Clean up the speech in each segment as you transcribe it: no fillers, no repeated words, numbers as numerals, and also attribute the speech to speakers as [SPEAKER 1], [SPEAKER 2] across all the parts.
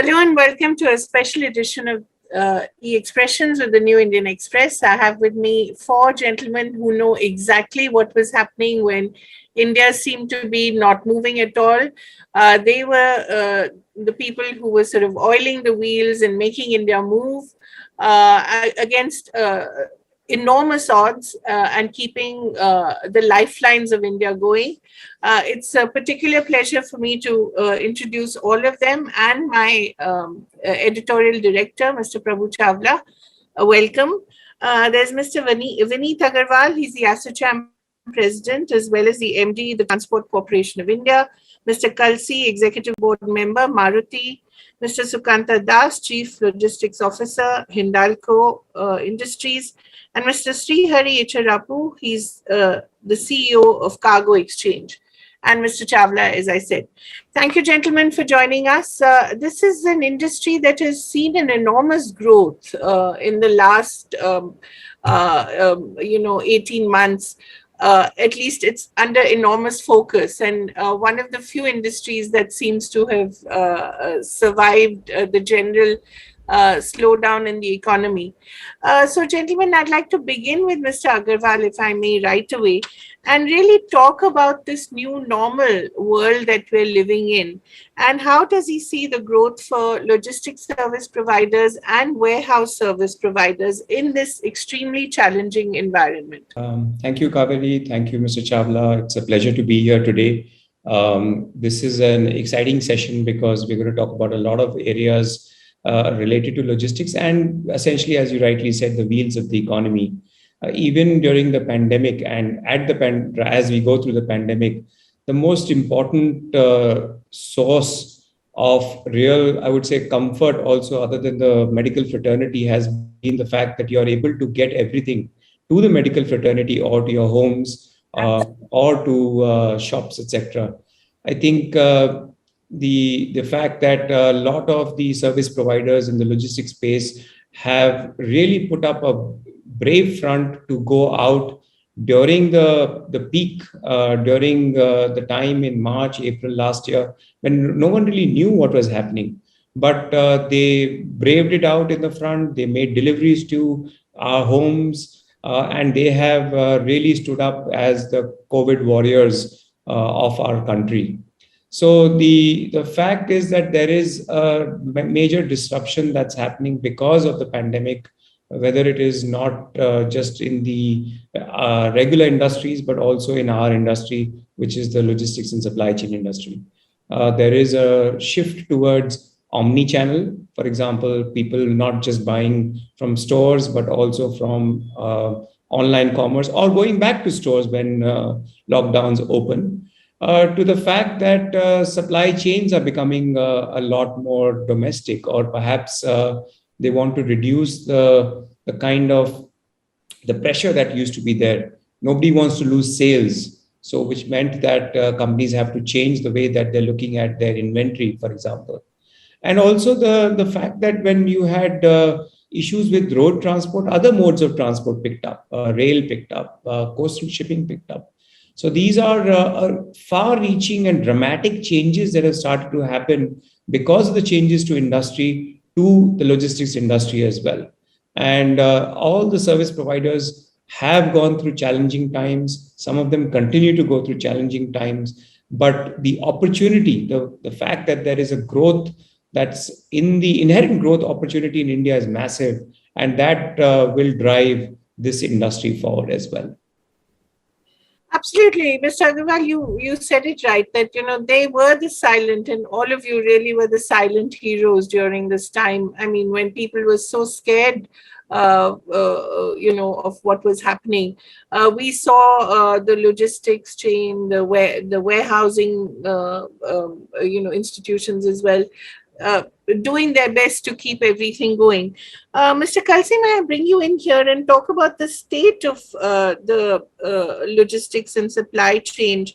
[SPEAKER 1] Hello and welcome to a special edition of E-Expressions with the New Indian Express. I have with me four gentlemen who know exactly what was happening when India seemed to be not moving at all. They were the people who were sort of oiling the wheels and making India move against enormous odds and keeping the lifelines of India going. It's a particular pleasure for me to introduce all of them and my editorial director, Mr. Prabhu Chawla. Welcome. There's Mr. Vineet Agarwal. He's the ASSOCHAM president as well as the MD, the Transport Corporation of India. Mr. Kalsi, executive board member, Maruti. Mr. Sukanta Das, chief logistics officer, Hindalco Industries. And Mr. Srihari Echarapu, he's the CEO of Cargo Exchange. And Mr. Chawla, as I said. Thank you, gentlemen, for joining us. This is an industry that has seen an enormous growth in the last, 18 months. At least it's under enormous focus, and one of the few industries that seems to have survived the general slowdown in the economy. So, gentlemen, I'd like to begin with Mr. Agarwal, if I may, right away, and really talk about this new normal world that we're living in, and how does he see the growth for logistics service providers and warehouse service providers in this extremely challenging environment?
[SPEAKER 2] Thank you, Kaveri. Thank you, Mr. Chawla. It's a pleasure to be here today. This is an exciting session because we're going to talk about a lot of areas related to logistics and essentially, as you rightly said, the wheels of the economy. Even during the pandemic and as we go through the pandemic, the most important source of real, I would say, comfort also, other than the medical fraternity, has been the fact that you are able to get everything to the medical fraternity or to your homes or to shops, etc. I think the fact that a lot of the service providers in the logistics space have really put up a brave front to go out during the peak, during the time in March, April last year, when no one really knew what was happening. But they braved it out in the front. They made deliveries to our homes, and they have really stood up as the COVID warriors of our country. So the fact is that there is a major disruption that's happening because of the pandemic, whether it is not just in the regular industries, but also in our industry, which is the logistics and supply chain industry. There is a shift towards omni-channel. For example, people not just buying from stores, but also from online commerce or going back to stores when lockdowns open. To the fact that supply chains are becoming a lot more domestic, or perhaps they want to reduce the kind of the pressure that used to be there. Nobody wants to lose sales. So which meant that companies have to change the way that they're looking at their inventory, for example. And also the fact that when you had issues with road transport, other modes of transport picked up, rail picked up, coastal shipping picked up. So these are far-reaching and dramatic changes that have started to happen because of the changes to industry, to the logistics industry as well. And all the service providers have gone through challenging times. Some of them continue to go through challenging times. But the opportunity, the fact that there is a growth that's in the inherent growth opportunity in India is massive. And that will drive this industry forward as well.
[SPEAKER 1] Absolutely, Mr. Agarwal, you said it right, that, they were the silent, and all of you really were the silent heroes during this time. I mean, when people were so scared, of what was happening, we saw the logistics chain, the warehousing, institutions as well, doing their best to keep everything going. Mr. Kalsi, may I bring you in here and talk about the state of the logistics and supply chain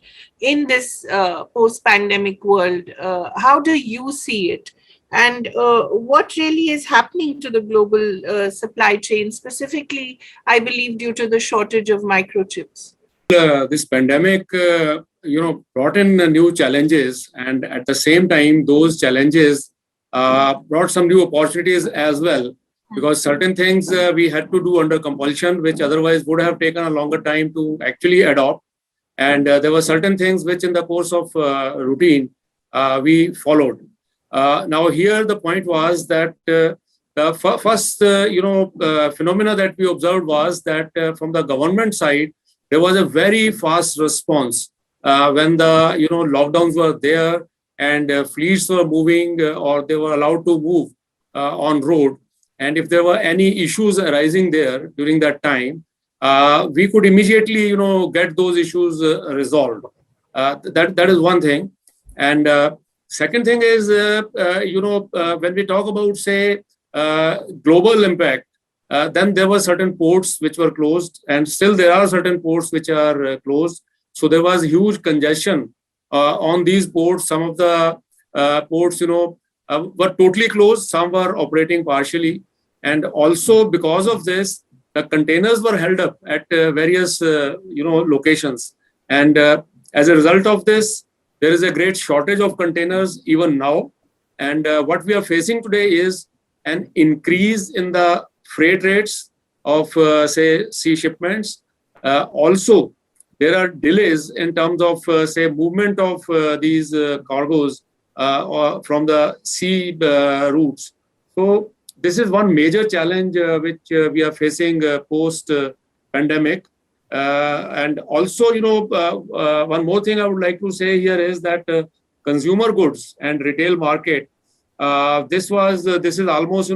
[SPEAKER 1] in this post-pandemic world? How do you see it? And what really is happening to the global supply chain, specifically, I believe, due to the shortage of microchips?
[SPEAKER 3] This pandemic, brought in new challenges, and at the same time, those challenges brought some new opportunities as well, because certain things we had to do under compulsion, which otherwise would have taken a longer time to actually adopt. And there were certain things which in the course of routine we followed. Now here the point was that the first phenomena that we observed was that from the government side there was a very fast response when the lockdowns were there and fleets were moving or they were allowed to move on road. And if there were any issues arising there during that time, we could immediately, get those issues resolved. That is one thing. And second thing is, when we talk about, say, global impact, then there were certain ports which were closed, and still there are certain ports which are closed. So there was huge congestion on these ports. Some of the ports, were totally closed. Some were operating partially. And also because of this, the containers were held up at various, locations. And as a result of this, there is a great shortage of containers even now. And what we are facing today is an increase in the freight rates of, say, sea shipments. Also, there are delays in terms of, say, movement of these cargoes from the sea routes. So this is one major challenge which we are facing post-pandemic. And also, one more thing I would like to say here is that consumer goods and retail market, this is almost,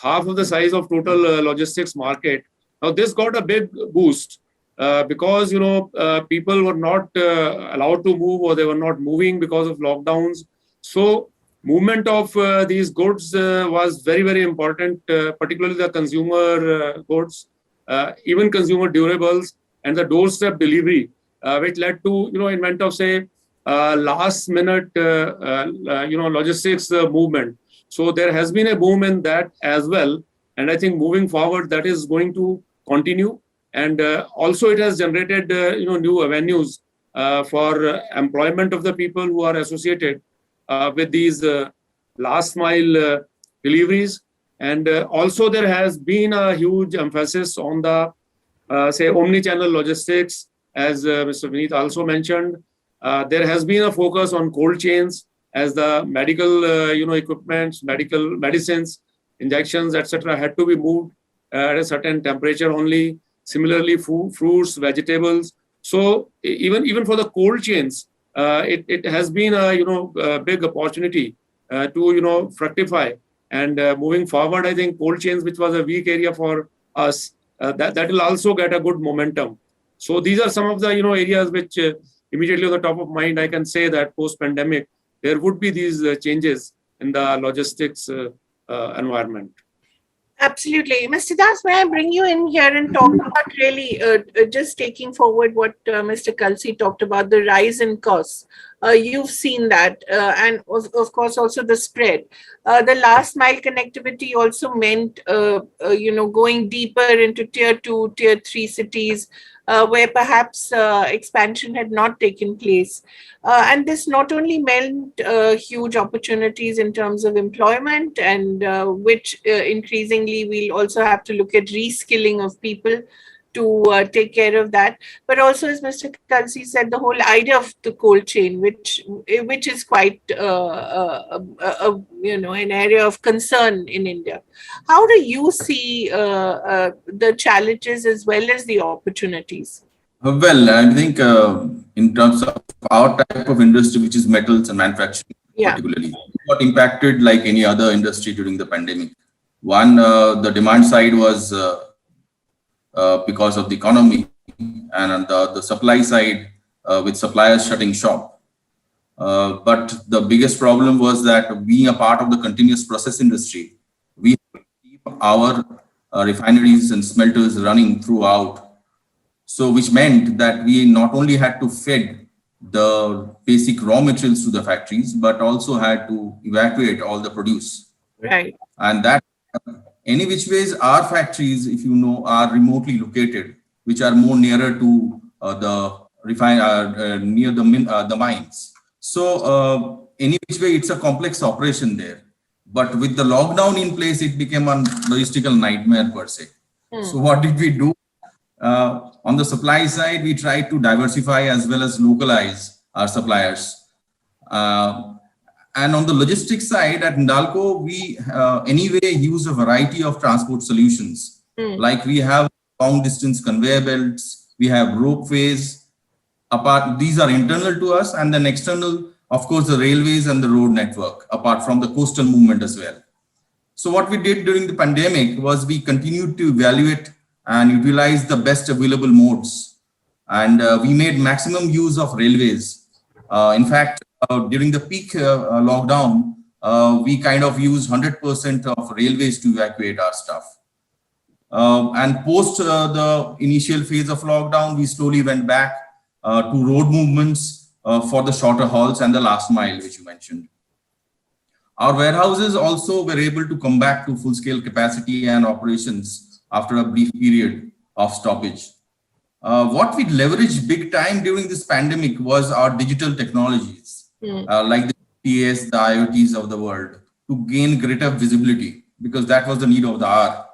[SPEAKER 3] half of the size of total logistics market. Now, this got a big boost because, people were not allowed to move or they were not moving because of lockdowns. So movement of these goods was very, very important, particularly the consumer goods, even consumer durables, and the doorstep delivery, which led to, invent of, say, last minute, logistics movement. So there has been a boom in that as well. And I think moving forward, that is going to continue. And also it has generated, new avenues for employment of the people who are associated with these last mile deliveries. And also there has been a huge emphasis on the, say, omni-channel logistics, as Mr. Vineet also mentioned. There has been a focus on cold chains as the medical, equipments, medical medicines, injections, etc. had to be moved at a certain temperature only. Similarly, fruits, vegetables. So even for the cold chains, it has been a big opportunity to fructify. And moving forward, I think cold chains, which was a weak area for us, that will also get a good momentum. So these are some of the areas which immediately on the top of mind, I can say that post-pandemic, there would be these changes in the logistics environment.
[SPEAKER 1] Absolutely. Mr. Das, may I bring you in here and talk about really just taking forward what Mr. Kalsi talked about, the rise in costs. You've seen that, and of course also the spread. The last mile connectivity also meant, going deeper into tier 2, tier 3 cities, where perhaps expansion had not taken place. And this not only meant huge opportunities in terms of employment, and which increasingly we'll also have to look at reskilling of people to take care of that, but also, as Mr. Kalsi said, the whole idea of the cold chain, which is quite an area of concern in India. How do you see the challenges as well as the opportunities?
[SPEAKER 4] Well, I think in terms of our type of industry, which is metals and manufacturing, particularly, got impacted like any other industry during the pandemic. One, the demand side was because of the economy, and on the supply side, with suppliers shutting shop. But the biggest problem was that being a part of the continuous process industry, we keep our refineries and smelters running throughout. So which meant that we not only had to feed the basic raw materials to the factories, but also had to evacuate all the produce.
[SPEAKER 1] Right.
[SPEAKER 4] And that any which ways our factories, if you know, are remotely located, which are more nearer to near the mines. So any which way, it's a complex operation there. But with the lockdown in place, it became a logistical nightmare per se. So what did we do? On the supply side, we tried to diversify as well as localize our suppliers. And on the logistics side at Hindalco, we anyway use a variety of transport solutions. Like we have long distance conveyor belts, we have ropeways. Apart, these are internal to us, and then external, of course, the railways and the road network, apart from the coastal movement as well. So what we did during the pandemic was we continued to evaluate and utilize the best available modes. And we made maximum use of railways. In fact, during the peak lockdown, we kind of used 100% of railways to evacuate our stuff. And post the initial phase of lockdown, we slowly went back to road movements for the shorter hauls and the last mile, which you mentioned. Our warehouses also were able to come back to full-scale capacity and operations after a brief period of stoppage. What we leveraged big time during this pandemic was our digital technologies, like the GPS, the IoTs of the world, to gain greater visibility, because that was the need of the hour.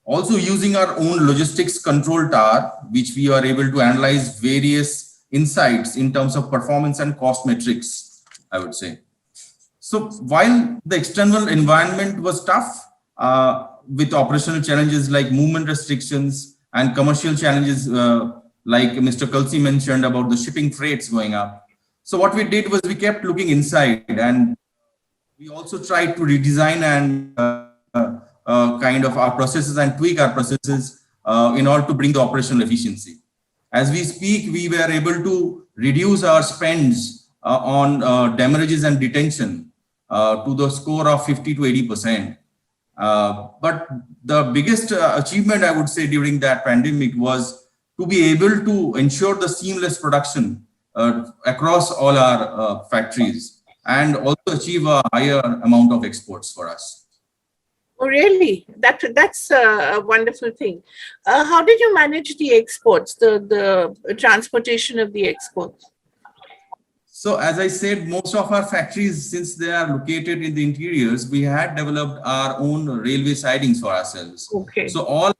[SPEAKER 4] Also using our own logistics control tower, which we are able to analyze various insights in terms of performance and cost metrics, I would say. So while the external environment was tough, with operational challenges like movement restrictions and commercial challenges, like Mr. Kalsi mentioned about the shipping freights going up. So what we did was we kept looking inside, and we also tried to redesign and kind of our processes and tweak our processes in order to bring the operational efficiency. As we speak, we were able to reduce our spends on demurrages and detention to the score of 50 to 80%. But the biggest achievement, I would say, during that pandemic was to be able to ensure the seamless production across all our factories, and also achieve a higher amount of exports for us.
[SPEAKER 1] Oh, really? That's a wonderful thing. How did you manage the exports, the transportation of the exports?
[SPEAKER 4] So as I said, most of our factories, since they are located in the interiors, we had developed our own railway sidings for ourselves.
[SPEAKER 1] Okay.
[SPEAKER 4] So all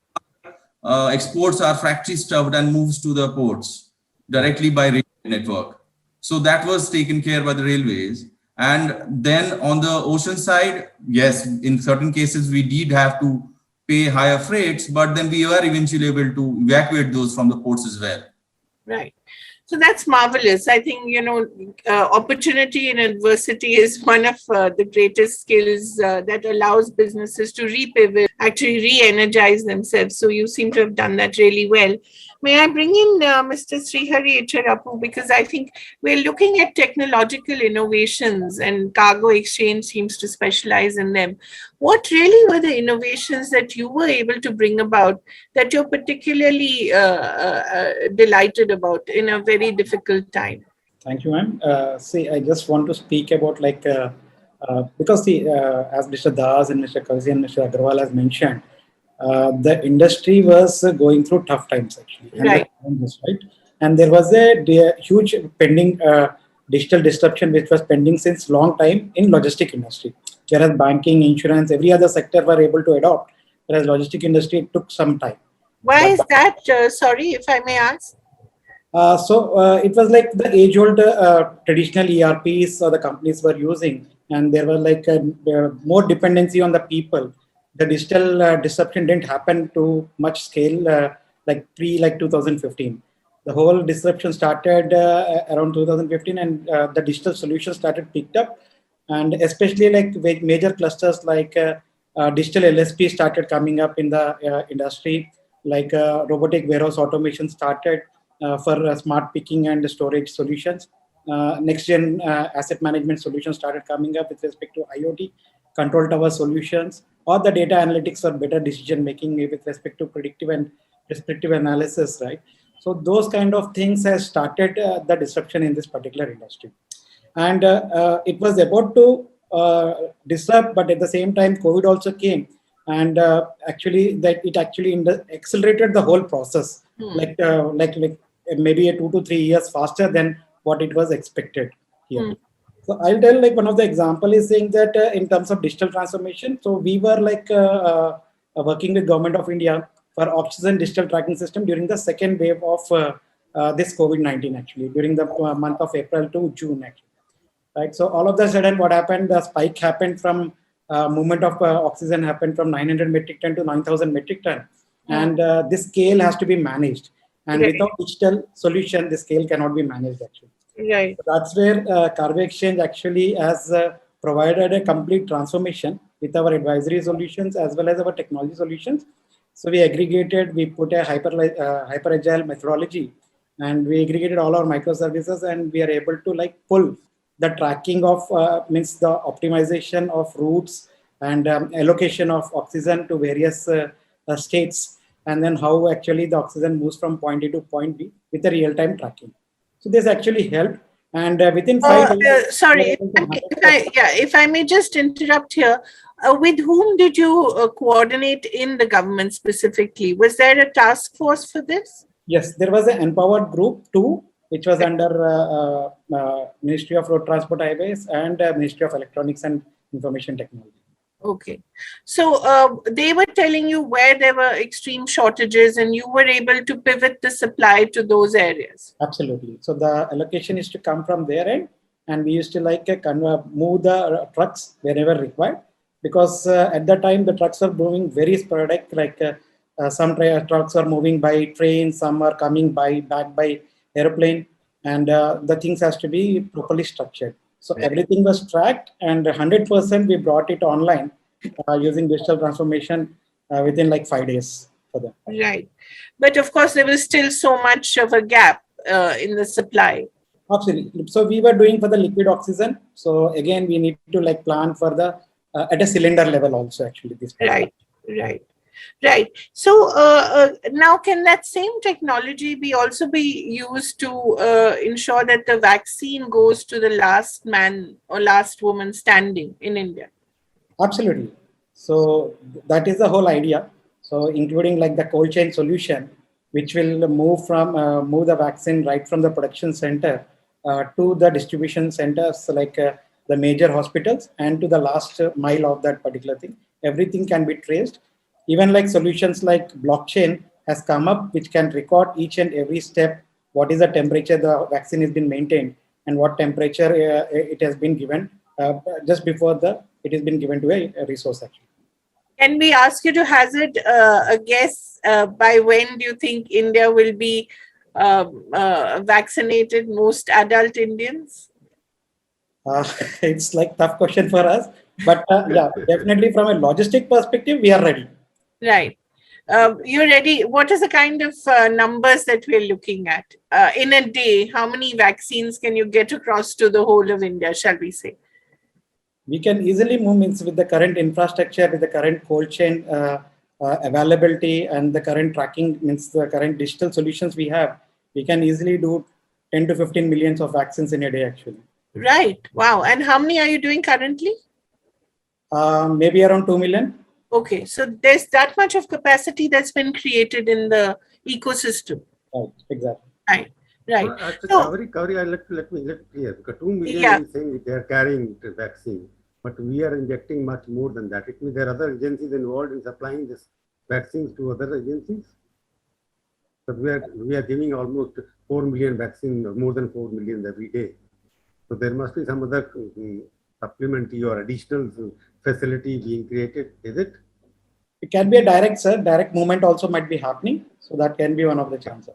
[SPEAKER 4] exports are factory stuffed and moves to the ports directly by railway network. So that was taken care by the railways. And then on the ocean side, yes, in certain cases, we did have to pay higher freights, but then we were eventually able to evacuate those from the ports as well.
[SPEAKER 1] Right. So that's marvelous. I think, opportunity in adversity is one of the greatest skills that allows businesses to repivot, actually re-energize themselves. So you seem to have done that really well. May I bring in Mr. Srihari Echarapu, because I think we're looking at technological innovations and Cargo Exchange seems to specialize in them. What really were the innovations that you were able to bring about that you're particularly delighted about in a very difficult time?
[SPEAKER 5] Thank you, ma'am. I just want to speak about because as Mr. Das and Mr. Kalsi and Mr. Agarwal has mentioned, the industry was going through tough times actually.
[SPEAKER 1] Right.
[SPEAKER 5] And there was a huge pending digital disruption which was pending since long time in logistic industry. Whereas banking, insurance, every other sector were able to adopt, whereas logistic industry it took some time.
[SPEAKER 1] Why is that? Sorry, if I may ask.
[SPEAKER 5] It was like the age-old traditional ERPs the companies were using, and there were more dependency on the people. The digital disruption didn't happen to much scale like 2015. The whole disruption started around 2015, and the digital solutions started picked up, and especially like major clusters like digital LSP started coming up in the industry, like robotic warehouse automation started for smart picking and storage solutions. Next gen asset management solutions started coming up with respect to IoT, control tower solutions, or the data analytics for better decision making with respect to predictive and prescriptive analysis, right? So those kind of things has started the disruption in this particular industry. And it was about to disrupt, but at the same time, COVID also came. And it actually accelerated the whole process, like maybe 2 to 3 years faster than what it was expected here. So I'll tell like one of the example is saying that in terms of digital transformation. So we were like working with Government of India for oxygen digital tracking system during the second wave of this COVID-19 actually during the month of April to June actually. Right. So all of the sudden what happened, the spike happened from movement of oxygen happened from 900 metric ton to 9,000 metric ton. And this scale has to be managed. And
[SPEAKER 1] Right.
[SPEAKER 5] without digital solution, the scale cannot be managed actually.
[SPEAKER 1] Right.
[SPEAKER 5] So that's where Carve Exchange actually has provided a complete transformation with our advisory solutions as well as our technology solutions. So we aggregated, we put a hyper agile methodology, and we aggregated all our microservices, and we are able to like pull the tracking of means the optimization of routes and allocation of oxygen to various states, and then how actually the oxygen moves from point A to point B with the real-time tracking. So this actually helped, and within 5 days.
[SPEAKER 1] Sorry, if I may just interrupt here. With whom did you coordinate in the government specifically? Was there a task force for this?
[SPEAKER 5] Yes, there was an Empowered Group 2, which was under Ministry of Road Transport Highways and Ministry of Electronics and Information Technology.
[SPEAKER 1] Okay. So they were telling you where there were extreme shortages and you were able to pivot the supply to those areas.
[SPEAKER 5] Absolutely. So the allocation is to come from their end, and we used to like move the trucks wherever required, because at that time the trucks are moving very sporadic, like some trucks are moving by train, some are coming back by airplane, and the things has to be properly structured. So everything was tracked, and 100% we brought it online using digital transformation within like 5 days for them.
[SPEAKER 1] Right. But of course, there was still so much of a gap in the supply.
[SPEAKER 5] Absolutely. So we were doing for the liquid oxygen. So again, we need to like plan for the at a cylinder level also actually. This
[SPEAKER 1] right. So now can that same technology also be used to ensure that the vaccine goes to the last man or last woman standing in India?
[SPEAKER 5] Absolutely. So that is the whole idea. So including like the cold chain solution, which will move the vaccine right from the production center to the distribution centers, like the major hospitals, and to the last mile of that particular thing. Everything can be traced. Even like solutions like blockchain has come up, which can record each and every step, what is the temperature the vaccine has been maintained and what temperature it has been given just before it has been given to a resource actually.
[SPEAKER 1] Can we ask you to hazard a guess by when do you think India will be vaccinated, most adult Indians?
[SPEAKER 5] It's like tough question for us, but yeah, definitely from a logistic perspective, we are ready.
[SPEAKER 1] Right. You're ready. What is the kind of numbers that we're looking at? In a day, how many vaccines can you get across to the whole of India, shall we say?
[SPEAKER 5] We can easily move with the current infrastructure, with the current cold chain availability and the current tracking, the current digital solutions we have, we can easily do 10 to 15 millions of vaccines in a day actually.
[SPEAKER 1] Right. Wow. And how many are you doing currently?
[SPEAKER 5] Maybe around 2 million.
[SPEAKER 1] Okay. So there's that much of capacity that's been created in the ecosystem.
[SPEAKER 5] Right. Exactly.
[SPEAKER 1] Right. Right.
[SPEAKER 6] Actually, let me clear. Because 2 million is saying they are carrying the vaccine, but we are injecting much more than that. It means there are other agencies involved in supplying this vaccines to other agencies. But we are giving almost 4 million vaccines, more than 4 million every day. So there must be some other supplementary or additional facility being created, is it?
[SPEAKER 5] It can be a direct movement also might be happening. So that can be one of the chances.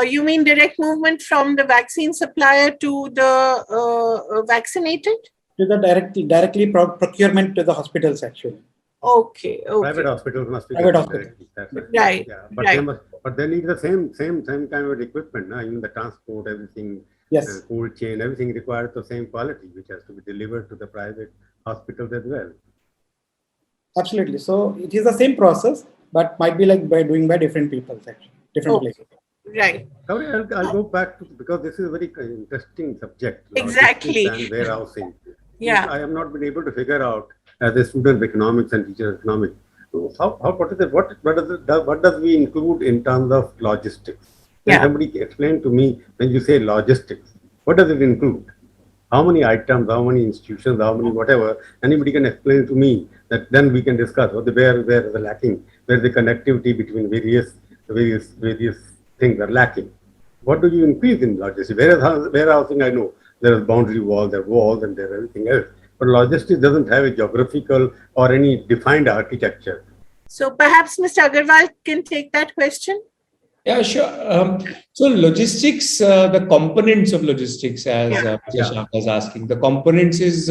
[SPEAKER 1] You mean direct movement from the vaccine supplier to the vaccinated?
[SPEAKER 5] To the directly procurement to the hospitals actually.
[SPEAKER 1] Okay.
[SPEAKER 6] Private hospitals must be
[SPEAKER 5] private hospitals.
[SPEAKER 1] Right.
[SPEAKER 6] Yeah, but they need the same kind of equipment, even the transport, everything.
[SPEAKER 5] Yes.
[SPEAKER 6] Cold chain, everything requires the same quality, which has to be delivered to the private hospitals as well.
[SPEAKER 5] Absolutely. So it is the same process, but might be like by different people, actually, different places.
[SPEAKER 1] Right.
[SPEAKER 6] I'll go back to, because this is a very interesting subject.
[SPEAKER 1] Exactly.
[SPEAKER 6] And warehousing.
[SPEAKER 1] Yeah.
[SPEAKER 6] I have not been able to figure out as a student of economics and teacher of economics. What does we include in terms of logistics? Can somebody explain to me when you say logistics, what does it include? how many items, how many institutions, how many whatever, anybody can explain to me that then we can discuss where the lacking, where the connectivity between various things are lacking. What do you increase in logistics? Warehousing, I know there is boundary wall, there are walls, and there is everything else. But logistics doesn't have a geographical or any defined architecture.
[SPEAKER 1] So perhaps Mr. Agarwal can take that question.
[SPEAKER 2] Yeah, sure. So logistics, the components of logistics, as Mr. Shah was asking, the components is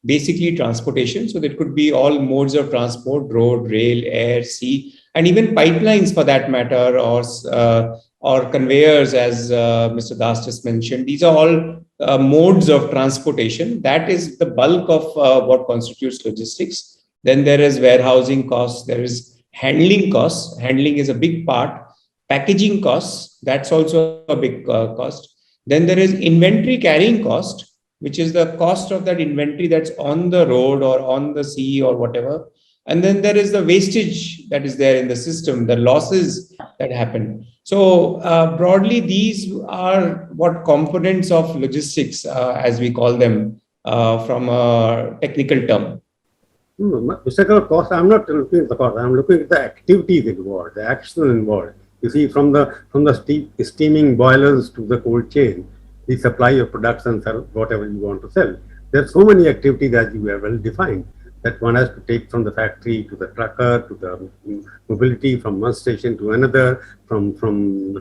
[SPEAKER 2] basically transportation. So there could be all modes of transport: road, rail, air, sea, and even pipelines for that matter, or conveyors, as Mr. Das just mentioned. These are all modes of transportation. That is the bulk of what constitutes logistics. Then there is warehousing costs. There is handling costs. Handling is a big part. Packaging costs, that's also a big cost. Then there is inventory carrying cost, which is the cost of that inventory that's on the road or on the sea or whatever. And then there is the wastage that is there in the system, the losses that happen. So broadly, these are what components of logistics, as we call them, from a technical term.
[SPEAKER 6] Mr. Cost, I'm not looking at the cost. I'm looking at the activities involved, the action involved. You see, from the steaming boilers to the cold chain, the supply of products and whatever you want to sell. There are so many activities, as you have well defined, that one has to take from the factory to the trucker to the mobility from one station to another, from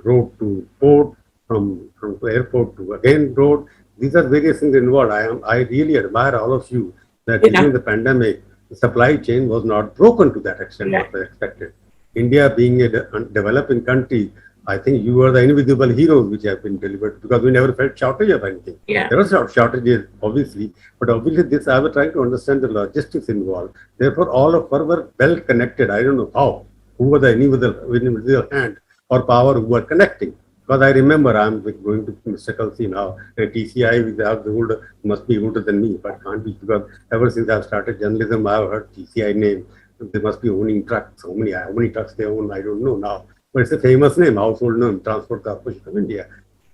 [SPEAKER 6] road to port, from airport to again road. These are various things involved. I really admire all of you that during the pandemic, the supply chain was not broken to that extent what was expected. India being a developing country, I think you are the invisible heroes which have been delivered, because we never felt shortage of anything. There are shortages, obviously, but obviously this I was trying to understand the logistics involved. Therefore, all of us were well connected. I don't know how, who were the invisible hand or power who were connecting. Because I remember, I'm going to Mr. Kalsi now, TCI must be older than me, but can't be, because ever since I've started journalism, I've heard TCI name. They must be owning trucks. How many trucks they own, I don't know now. But it's a famous name, household name, Transport Corporation of India.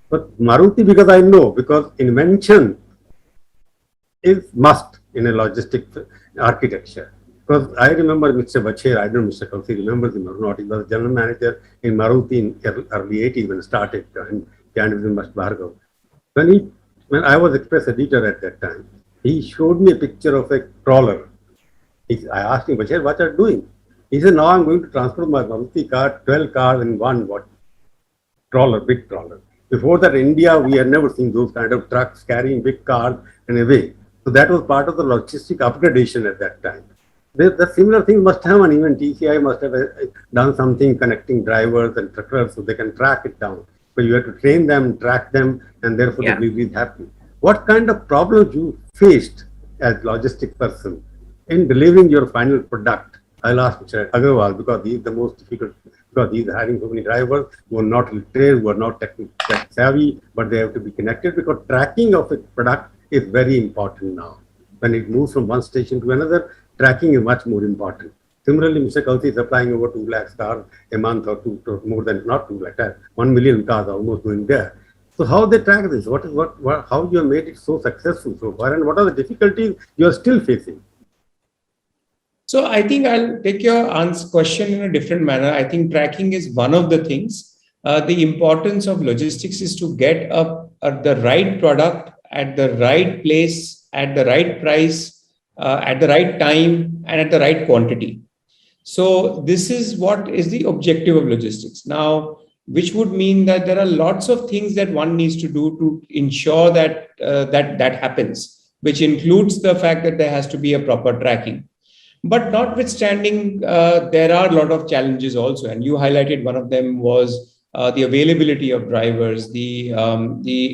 [SPEAKER 6] But Maruti, because I know, because invention is must in a logistic architecture. Because I remember Mr. Bacher, I don't know Mr. Kalsi remembers him or not, he was general manager in Maruti in early 80s when it started, and Mr. Bhargav. When I was Express editor at that time, he showed me a picture of a trawler. I asked him, Bashir, what are you doing? He said, now I'm going to transfer my Maruti car, 12 cars in one trawler, big trawler. Before that, India, we had never seen those kind of trucks carrying big cars in a way. So that was part of the logistic upgradation at that time. The similar thing must happen. Even TCI must have done something connecting drivers and truckers so they can track it down. So you have to train them, track them, and therefore the deliveries happen. What kind of problems you faced as logistic person in delivering your final product? I'll ask Mr. Agarwal, because he is the most difficult, because he is having so many drivers who are not trained, who are not technically savvy, but they have to be connected, because tracking of a product is very important now. When it moves from one station to another, tracking is much more important. Similarly, Mr. Kalsi is supplying over 2 lakh cars a month, or more than, not 2 lakh, 1 million cars almost going there. So how they track this? How you have made it so successful so far, and what are the difficulties you are still facing?
[SPEAKER 2] So I think I'll take your question in a different manner. I think tracking is one of the things. The importance of logistics is to get the right product at the right place, at the right price, at the right time, and at the right quantity. So this is what is the objective of logistics. Now, which would mean that there are lots of things that one needs to do to ensure that that happens, which includes the fact that there has to be a proper tracking. But notwithstanding, there are a lot of challenges also, and you highlighted one of them was the availability of drivers. The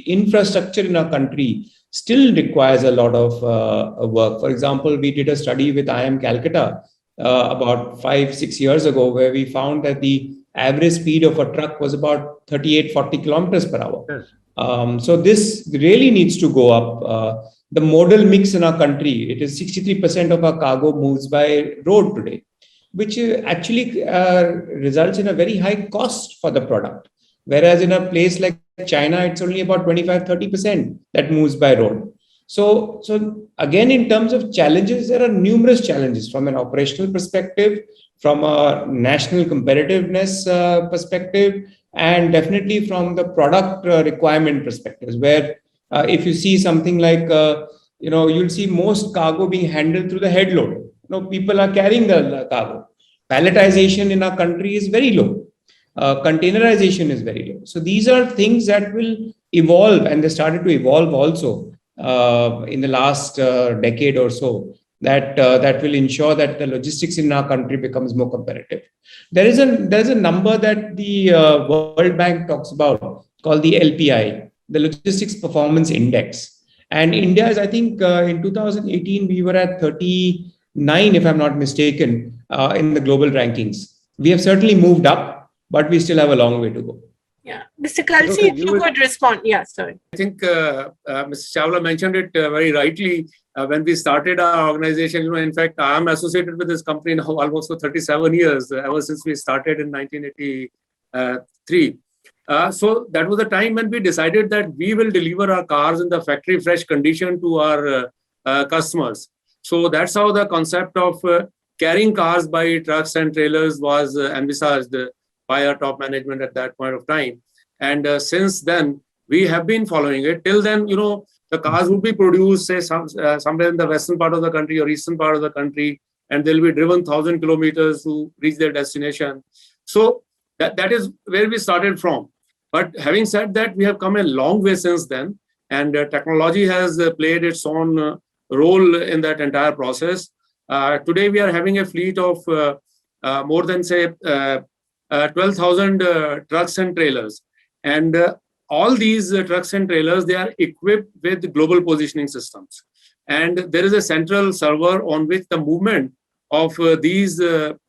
[SPEAKER 2] infrastructure in our country still requires a lot of work. For example, we did a study with IIM Calcutta about 5-6 years ago, where we found that the average speed of a truck was about 38-40 kilometers per hour. Yes. So this really needs to go up. The modal mix in our country, it is 63% of our cargo moves by road today, which actually results in a very high cost for the product. Whereas in a place like China, it's only about 25-30% that moves by road. So again, in terms of challenges, there are numerous challenges from an operational perspective, from a national competitiveness perspective, and definitely from the product requirement perspectives, where if you see something like, you'll see most cargo being handled through the head load. People are carrying the cargo. Palletization in our country is very low. Containerization is very low. So these are things that will evolve, and they started to evolve also in the last decade or so, that will ensure that the logistics in our country becomes more competitive. There's a number that the World Bank talks about called the LPI, the Logistics Performance Index. And India is, I think, in 2018, we were at 39, if I'm not mistaken, in the global rankings. We have certainly moved up, but we still have a long way to go.
[SPEAKER 1] Yeah. Mr. Kalsi, if you could respond. Yeah, sorry.
[SPEAKER 3] I think Mr. Chawla mentioned it very rightly. When we started our organization, in fact, I am associated with this company now almost for 37 years, ever since we started in 1983. So that was the time when we decided that we will deliver our cars in the factory fresh condition to our customers. So that's how the concept of carrying cars by trucks and trailers was envisaged by our top management at that point of time. And since then, we have been following it. Till then, the cars would be produced, say, somewhere in the western part of the country or eastern part of the country, and they'll be driven 1,000 kilometers to reach their destination. So that is where we started from. But having said that, we have come a long way since then, and technology has played its own role in that entire process. Today, we are having a fleet of more than, say, 12,000 trucks and trailers. And all these trucks and trailers, they are equipped with global positioning systems. And there is a central server on which the movement of these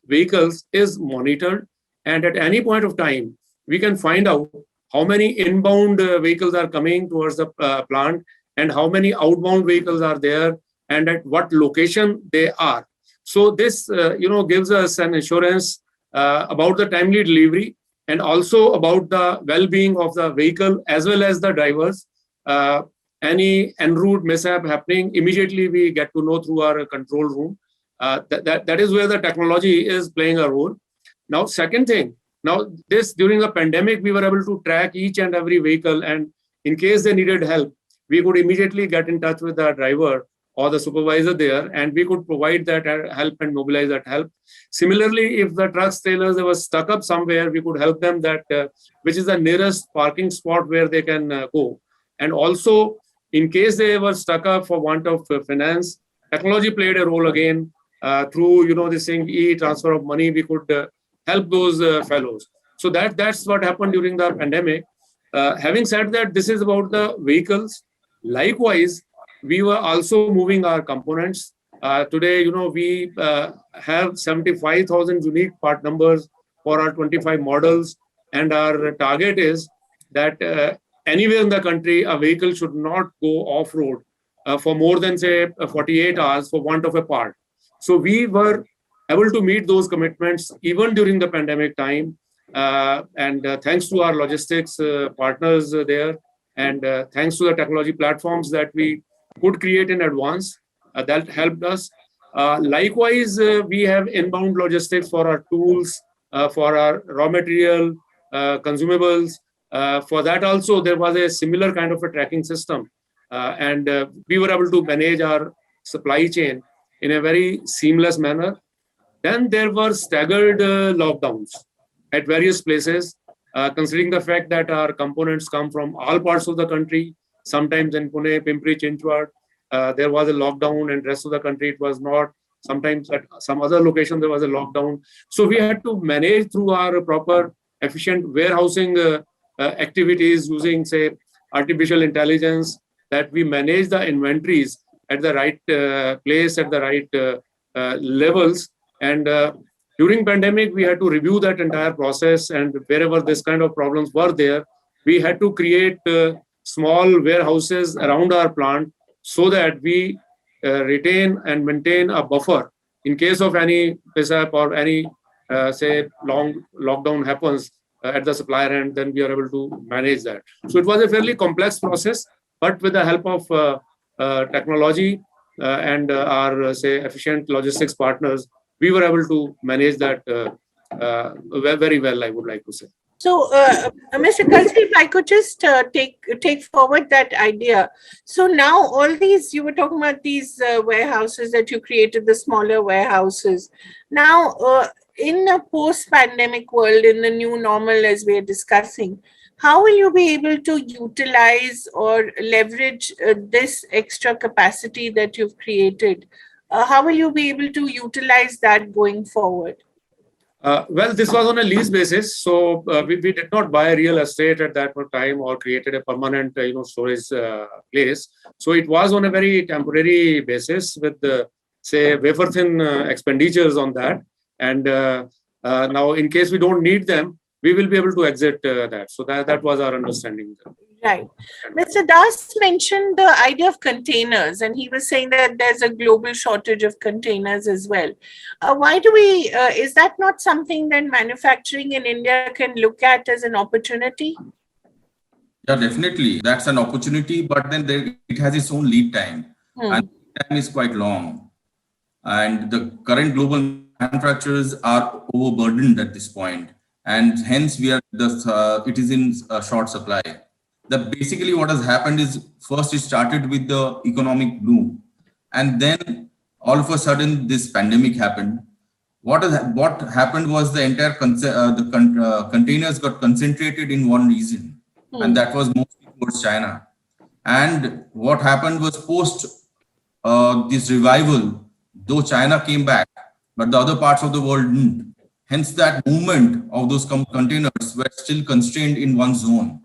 [SPEAKER 3] vehicles is monitored. And at any point of time, we can find out how many inbound vehicles are coming towards the plant and how many outbound vehicles are there and at what location they are. So this, gives us an assurance about the timely delivery and also about the well-being of the vehicle as well as the drivers. Any en route mishap happening, immediately we get to know through our control room. That is where the technology is playing a role. Now, second thing, during the pandemic, we were able to track each and every vehicle, and in case they needed help, we could immediately get in touch with the driver or the supervisor there, and we could provide that help and mobilize that help. Similarly, if the trucks, trailers, they were stuck up somewhere, we could help them which is the nearest parking spot where they can go. And also, in case they were stuck up for want of finance, technology played a role again. Through, this thing, e-transfer of money, we could help those fellows. So that's what happened during the pandemic. Having said that, this is about the vehicles. Likewise, we were also moving our components. Today, we have 75,000 unique part numbers for our 25 models. And our target is that anywhere in the country, a vehicle should not go off-road for more than, say, 48 hours for want of a part. So we were able to meet those commitments even during the pandemic time. And thanks to our logistics partners there, and thanks to the technology platforms that we could create in advance, that helped us. Likewise, we have inbound logistics for our tools, for our raw material, consumables. For that also, there was a similar kind of a tracking system. And we were able to manage our supply chain in a very seamless manner. Then there were staggered lockdowns at various places, considering the fact that our components come from all parts of the country. Sometimes in Pune, Pimpri, Chinchwad, there was a lockdown, and rest of the country it was not. Sometimes at some other location there was a lockdown. So we had to manage through our proper efficient warehousing activities using, say, artificial intelligence, that we manage the inventories at the right place, at the right levels. And during pandemic, we had to review that entire process, and wherever this kind of problems were there, we had to create small warehouses around our plant so that we retain and maintain a buffer in case of any mishap or any, say, long lockdown happens at the supplier end. Then we are able to manage that. So it was a fairly complex process, but with the help of technology and our, say, efficient logistics partners, we were able to manage that very well, I would like to say.
[SPEAKER 1] So, Mr. Kalsi, if I could just take forward that idea. So now all these, you were talking about these warehouses that you created, the smaller warehouses. Now, in a post-pandemic world, in the new normal, as we are discussing, how will you be able to utilize or leverage this extra capacity that you've created? How will you be able to utilize that going forward?
[SPEAKER 3] Well, this was on a lease basis, so we did not buy real estate at that time or created a permanent, storage place. So it was on a very temporary basis with, say, wafer thin expenditures on that. And now, in case we don't need them, we will be able to exit that. So that was our understanding.
[SPEAKER 1] Right. Mr. Das mentioned the idea of containers, and he was saying that there's a global shortage of containers as well. Why do we, is that not something that manufacturing in India can look at as an opportunity?
[SPEAKER 4] Yeah, definitely. That's an opportunity, but then it has its own lead time. And lead time is quite long. And the current global manufacturers are overburdened at this point. And hence it is in short supply. Basically what has happened is, first it started with the economic boom, and then all of a sudden this pandemic happened. What happened was the entire containers got concentrated in one region, and that was mostly towards China. And what happened was, post this revival, though China came back, but the other parts of the world didn't. Hence that movement of those containers were still constrained in one zone.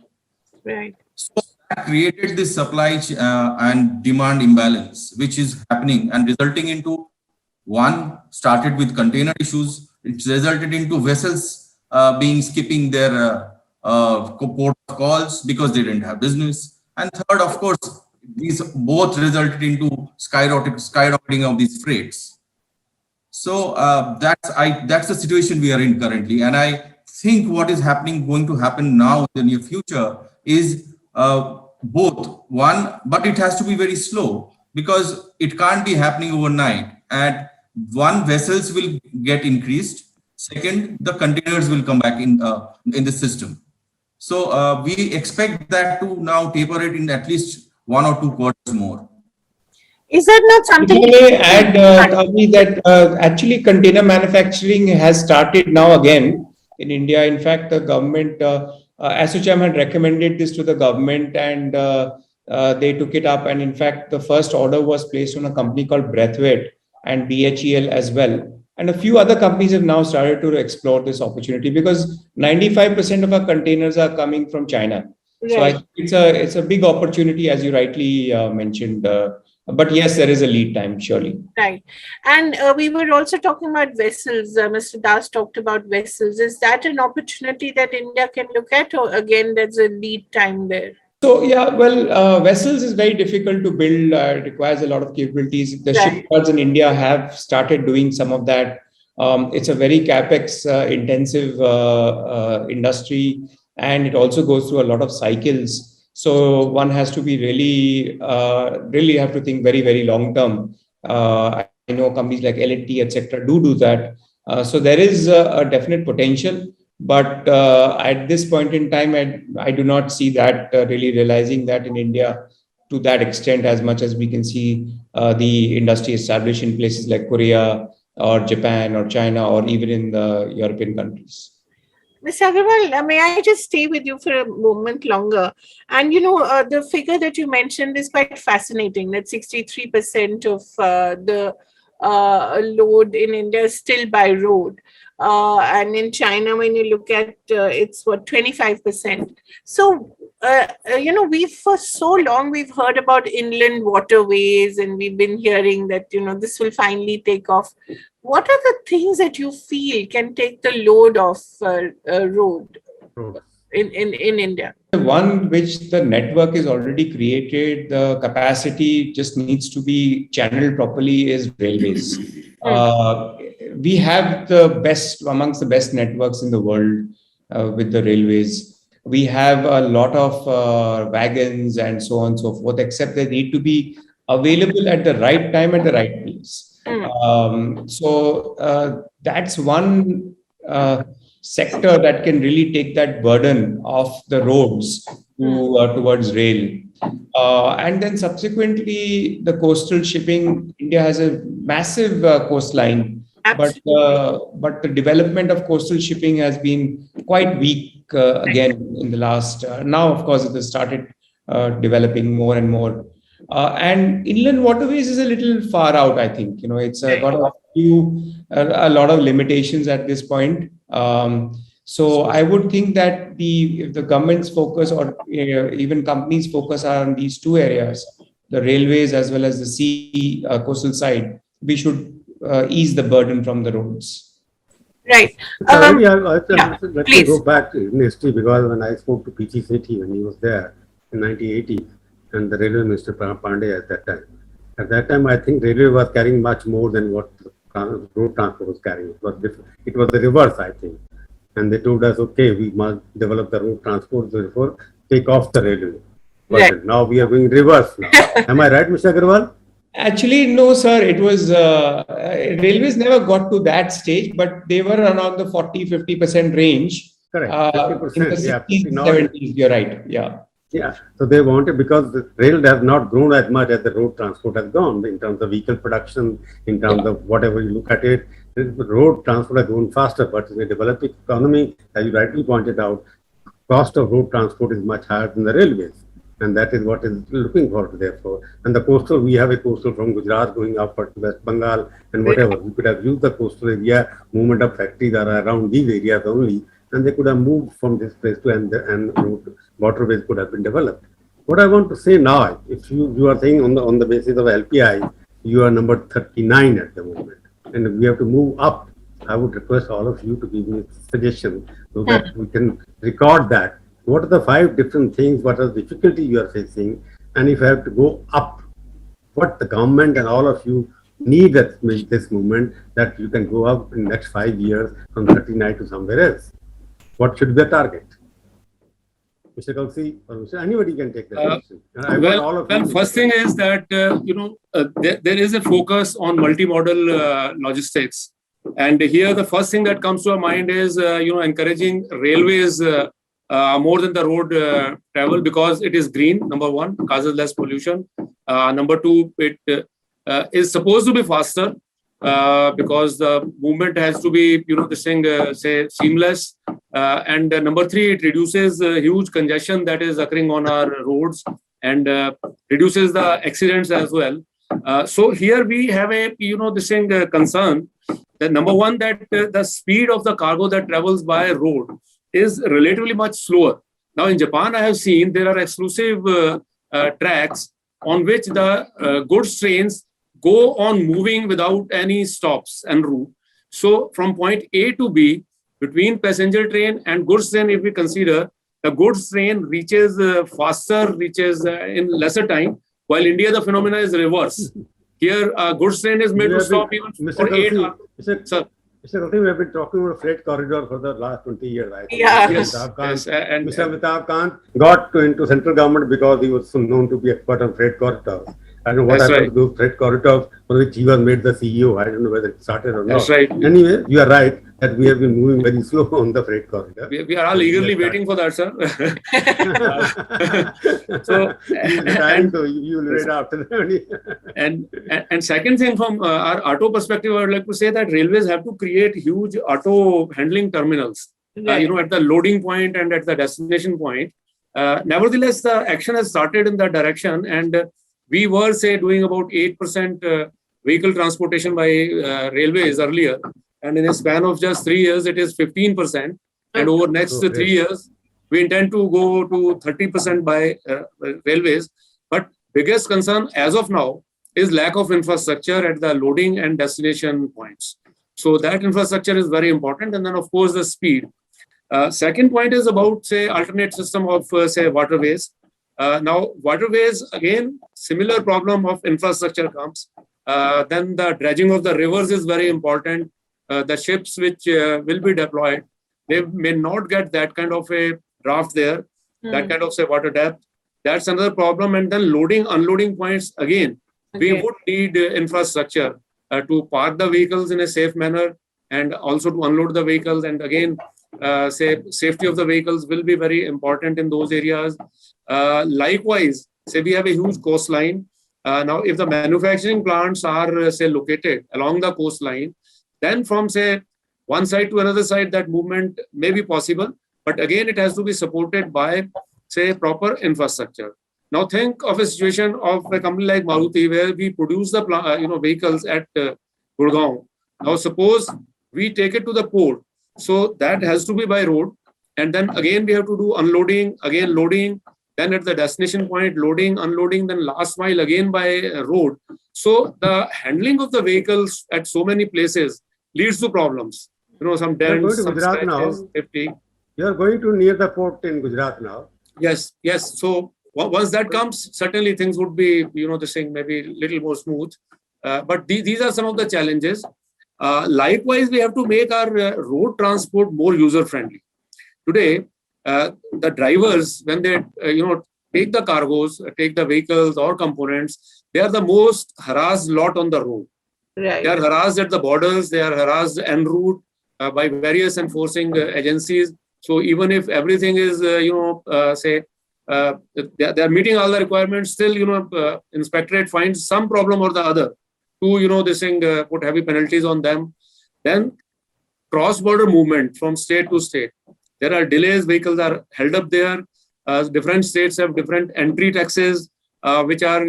[SPEAKER 1] Right.
[SPEAKER 4] So that created this supply and demand imbalance, which is happening and resulting into, one, started with container issues. It's resulted into vessels skipping their port calls because they didn't have business. And third, of course, these both resulted into skyrocketing of these freights. So that's the situation we are in currently. And I think what is going to happen now in the near future is both. One, but it has to be very slow, because it can't be happening overnight. And one, vessels will get increased. Second, the containers will come back in the system. So we expect that to now taper it in at least 1 or 2 quarters more.
[SPEAKER 1] Is that not something?
[SPEAKER 2] May I add, Kavli, that actually container manufacturing has started now again in India. In fact, the government, ASSOCHAM had recommended this to the government, and they took it up. And in fact, the first order was placed on a company called Braithwaite and BHEL as well. And a few other companies have now started to explore this opportunity, because 95% of our containers are coming from China. Right. So I think it's a big opportunity, as you rightly mentioned. But yes, there is a lead time, surely.
[SPEAKER 1] Right. And we were also talking about vessels. Mr. Das talked about vessels. Is that an opportunity that India can look at, or again, there's a lead time there?
[SPEAKER 2] So, yeah, well, vessels is very difficult to build. It requires a lot of capabilities. The shipyards in India have started doing some of that. It's a very capex intensive industry, and it also goes through a lot of cycles. So one has to be really have to think very, very long term. I know companies like L&T, etc., do that. So there is a definite potential, but at this point in time, I do not see that really realizing that in India to that extent, as much as we can see the industry established in places like Korea or Japan or China, or even in the European countries.
[SPEAKER 1] Ms. Agarwal, may I just stay with you for a moment longer? And, the figure that you mentioned is quite fascinating, that 63% of the load in India is still by road. And in China, when you look at it's 25%. So, for so long, we've heard about inland waterways, and we've been hearing that, this will finally take off. What are the things that you feel can take the load off road in India?
[SPEAKER 2] The one which the network is already created, the capacity just needs to be channeled properly, is railways. We have amongst the best networks in the world with the railways. We have a lot of wagons and so on and so forth, except they need to be available at the right time at the right place. So that's one sector that can really take that burden off the roads towards rail. And then subsequently, the coastal shipping, India has a massive coastline, but the development of coastal shipping has been quite weak again in the last. Now, of course, it has started developing more and more. And inland waterways is a little far out, I think. It's got a lot of limitations at this point. So I would think that if the government's focus or even companies' focus are on these two areas, the railways as well as the sea coastal side, we should ease the burden from the roads.
[SPEAKER 1] Right.
[SPEAKER 6] Let me go back in history, because when I spoke to P.G. Sethi when he was there in 1980, and the railway minister Pandey at that time I think railway was carrying much more than what road transport was carrying. It was the reverse, I think. And they told us, okay, we must develop the road transport, therefore take off the railway. But now we are going reverse now. Am I right, Mr. Agarwal?
[SPEAKER 2] Actually, no, sir. It was railways never got to that stage, but they were around the 40-50% range.
[SPEAKER 6] Correct. 50%.
[SPEAKER 2] In the 60s, 70s, you're right. Yeah.
[SPEAKER 6] Yeah. So they wanted, because the rail has not grown as much as the road transport has gone in terms of vehicle production, in terms of whatever you look at it. The road transport has grown faster, but in a developing economy, as you rightly pointed out, cost of road transport is much higher than the railways. And that is what is looking forward, therefore. And the coastal, we have a coastal from Gujarat going upward to West Bengal and whatever. We could have used the coastal area, movement of factories are around these areas only, and they could have moved from this place to and waterways could have been developed. What I want to say now, if you are saying on the basis of LPI, you are number 39 at the moment, and we have to move up. I would request all of you to give me a suggestion so that we can record that. What are the 5 different things? What are the difficulties you are facing? And if I have to go up, what the government and all of you need at this moment, that you can go up in the next 5 years from 39 to somewhere else? What should be the target? Mr. Kalsi or Mr. Anybody can take that question.
[SPEAKER 3] First thing is that, there is a focus on multimodal logistics. And here the first thing that comes to our mind is, encouraging railways more than the road travel, because it is green, number one, causes less pollution. Number two, it is supposed to be faster because the movement has to be, seamless. And number three, it reduces huge congestion that is occurring on our roads and reduces the accidents as well. So here we have a, concern that number one, that the speed of the cargo that travels by road is relatively much slower. Now in Japan, I have seen there are exclusive tracks on which the goods trains go on moving without any stops en route. So from point A to B, between passenger train and goods train, if we consider, the goods train reaches faster, reaches in lesser time, while India, the phenomena is reverse. Here, goods train is made to stop even for 8 hours.
[SPEAKER 6] Mr. Kalsi, we have been talking about a freight corridor for the last 20 years. I think.
[SPEAKER 1] Yeah.
[SPEAKER 6] Mr. Amitabh Kant got into central government because he was known to be expert on freight corridors. I don't know what happened to those freight corridors for which he was made the CEO. I don't know whether it started or not.
[SPEAKER 3] That's right.
[SPEAKER 6] Anyway, you are right that we have been moving very slow on the freight corridor.
[SPEAKER 3] We are all eagerly waiting for that, sir. So
[SPEAKER 6] you will read after that.
[SPEAKER 3] And second thing, from our auto perspective, I would like to say that railways have to create huge auto handling terminals, at the loading point and at the destination point. Nevertheless, the action has started in that direction, and we were, doing about 8% vehicle transportation by railways earlier. And in a span of just 3 years, it is 15%. And over next 3 years, we intend to go to 30% by railways. But biggest concern as of now is lack of infrastructure at the loading and destination points. So that infrastructure is very important. And then, of course, the speed. Second point is about, alternate system of, waterways. Now, waterways, again, similar problem of infrastructure comes. Then the dredging of the rivers is very important. The ships which will be deployed, they may not get that kind of a draft there, that kind of, water depth. That's another problem. And then loading, unloading points, again, We
[SPEAKER 1] Okay.
[SPEAKER 3] would need infrastructure to park the vehicles in a safe manner and also to unload the vehicles. And again, say safety of the vehicles will be very important in those areas. Likewise, say we have a huge coastline. Now, if the manufacturing plants are, say, located along the coastline, then from, say, one side to another side, that movement may be possible. But again, it has to be supported by, say, proper infrastructure. Now, think of a situation of a company like Maruti where we produce the vehicles at Gurgaon. Now, suppose we take it to the port. So that has to be by road. And then again, we have to do unloading, again loading, then at the destination point, loading, unloading, then last mile again by road. So the handling of the vehicles at so many places leads to problems. Some dents, some scratches, safety.
[SPEAKER 6] You are going to near the port in Gujarat now.
[SPEAKER 3] Yes. So once that comes, certainly things would be, this thing maybe a little more smooth. But these are some of the challenges. Likewise, we have to make our road transport more user-friendly. Today, the drivers, when they, take the cargoes, take the vehicles or components, they are the most harassed lot on the road.
[SPEAKER 1] Right.
[SPEAKER 3] They are harassed at the borders. They are harassed en route by various enforcing agencies. So even if everything is, they are meeting all the requirements, still, inspectorate finds some problem or the other to, this thing, put heavy penalties on them. Then cross-border movement from state to state. There are delays, vehicles are held up there. Different states have different entry taxes, which are,